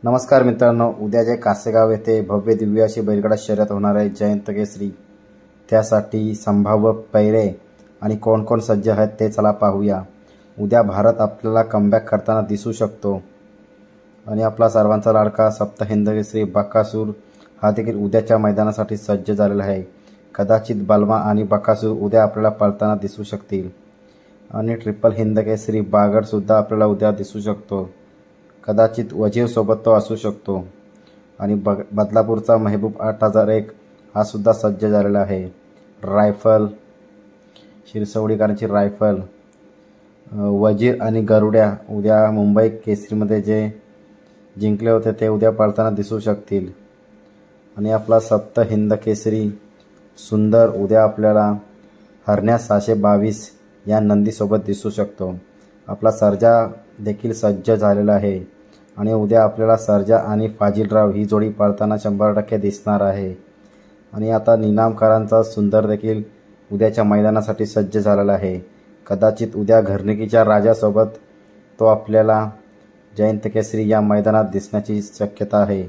नमस्कार मित्रांनो, उद्या जे कासेगाव येथे भव्य दिव्य अशी बैलगाडा शर्यत होणार आहे जयंत केसरी, त्यासाठी संभाव्य पैरे आणि कोण कोण सज्ज आहेत ते चला पाहूया। उद्या भारत आपल्याला कमबॅक करताना दिसू शकतो आणि आपला सर्वांचा लाडका सप्त हिंद केसरी बकासूर हा देखील उद्याच्या मैदानासाठी सज्ज झालेला आहे। कदाचित बलमा आणि बकासूर उद्या आपल्याला पळताना दिसू शकतील आणि ट्रिपल हिंद केसरी बागड सुद्धा आपल्याला उद्या दिसू शकतो। कदाचित वजीर सोबत तो असू शकतो आणि बदलापूरचा महबूब 8001 हा सुद्धा सज्ज झालेला आहे। रायफल शिरसवडीकरांची रायफल, वजीर आणि गरुड्या उद्या मुंबई केसरीमध्ये जे जिंकले होते ते उद्या पळताना दिसू शकतील आणि आपला सप्त हिंद केसरी सुंदर उद्या आपल्याला हरण्या 622 या नंदीसोबत दिसू शकतो। आपला सर्जा देखील सज्ज झालेला आहे आणि उद्या आपल्याला सर्जा आणि फाजिलराव ही जोडी पळताना 100% दिसणार आहे। आणि आता निनामकरांचा सुंदर देखील उद्याच्या मैदानासाठी सज्ज झालेला आहे। कदाचित उद्या घरनिकीच्या राजासोबत तो आपल्याला जयंत केसरी या मैदानात दिसण्याची शक्यता आहे।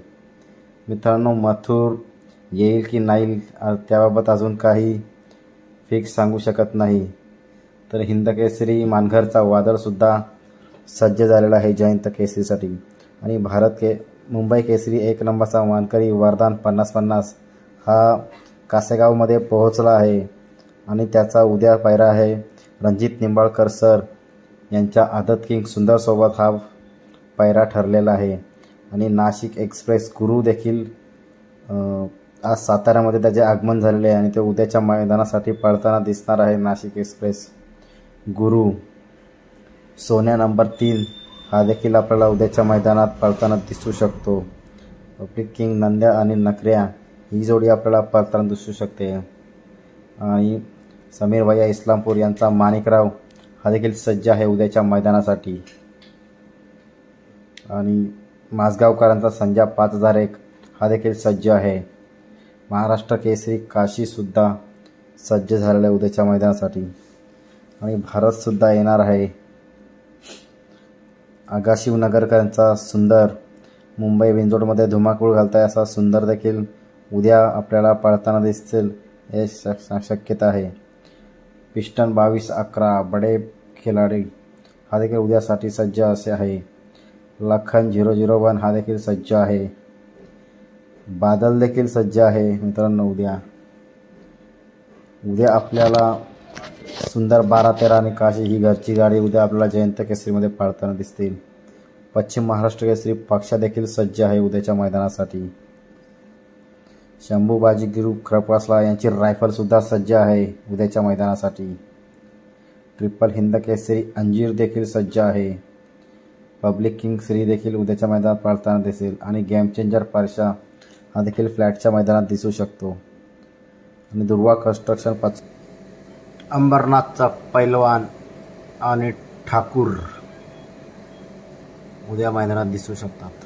मित्रांनो, मथुर येईल की नाही त्याबाबत अजून काही फिक्स सांगू शकत नाही। तर हिंद केसरी मानघरचा वादळसुद्धा सज्ज झालेला आहे जयंत केसरीसाठी आणि मुंबई केसरी 1 नंबरचा मानकरी वरदान 50-50 हा कासेगावमध्ये पोहोचला आहे आणि त्याचा उद्या पैरा आहे रणजित निंबाळकर सर यांच्या आदत किंग सुंदरसोबत हा पैरा ठरलेला आहे। आणि नाशिक एक्सप्रेस गुरु देखील आज साताऱ्यामध्ये त्याचे आगमन झालेले आहे आणि ते उद्याच्या मैदानासाठी पळताना दिसणार आहे। नाशिक एक्सप्रेस गुरु सोन्या नंबर 3 हा देखील आपल्याला उद्याच्या मैदानात पळताना दिसू शकतो। पब्लिक किंग नंद्या आणि नखऱ्या ही जोडी आपल्याला पळताना दिसू शकते आणि समीर भैया इस्लामपूर यांचा माणिकराव हा देखील सज्ज आहे उद्याच्या मैदानासाठी आणि माजगावकरांचा संजा 5001 हा देखील सज्ज आहे। महाराष्ट्र केसरी काशीसुद्धा सज्ज झालेला आहे उद्याच्या मैदानासाठी आणि भारतसुद्धा येणार आहे। आगाशिवनगरकरांचा सुंदर मुंबई विंजोडमध्ये धुमाकूळ घालताय असा सुंदर देखील उद्या आपल्याला पळताना दिसतील हे शक्यता आहे। पिस्टन 2211 बडे खिलाडी हा देखील उद्यासाठी सज्ज असे आहे। लखन 001 हा देखील सज्ज आहे। बादल देखील सज्ज आहे। मित्रांनो, उद्या आपल्याला सुंदर 12-13 आणि काशी ही घरची गाडी उद्या आपल्याला जयंत केसरीमध्ये पळताना दिसतील। पश्चिम महाराष्ट्र केसरी पक्षा देखील सज्ज आहे उद्याच्या मैदानासाठी। शंभूबाजी गुरु खरपासला यांची रायफल सुद्धा सज्ज आहे उद्याच्या मैदानासाठी। ट्रिपल हिंद केसरी अंजीर देखील सज्ज आहे। पब्लिक किंग श्री देखील उद्याच्या मैदानात पळताना दिसेल आणि गेम चेंजर परशा हा देखील फ्लॅटच्या मैदानात दिसू शकतो आणि दुर्वा कन्स्ट्रक्शन अंबरनाथचा पैलवान आणि ठाकूर उद्या मैदानात दिसू शकतात।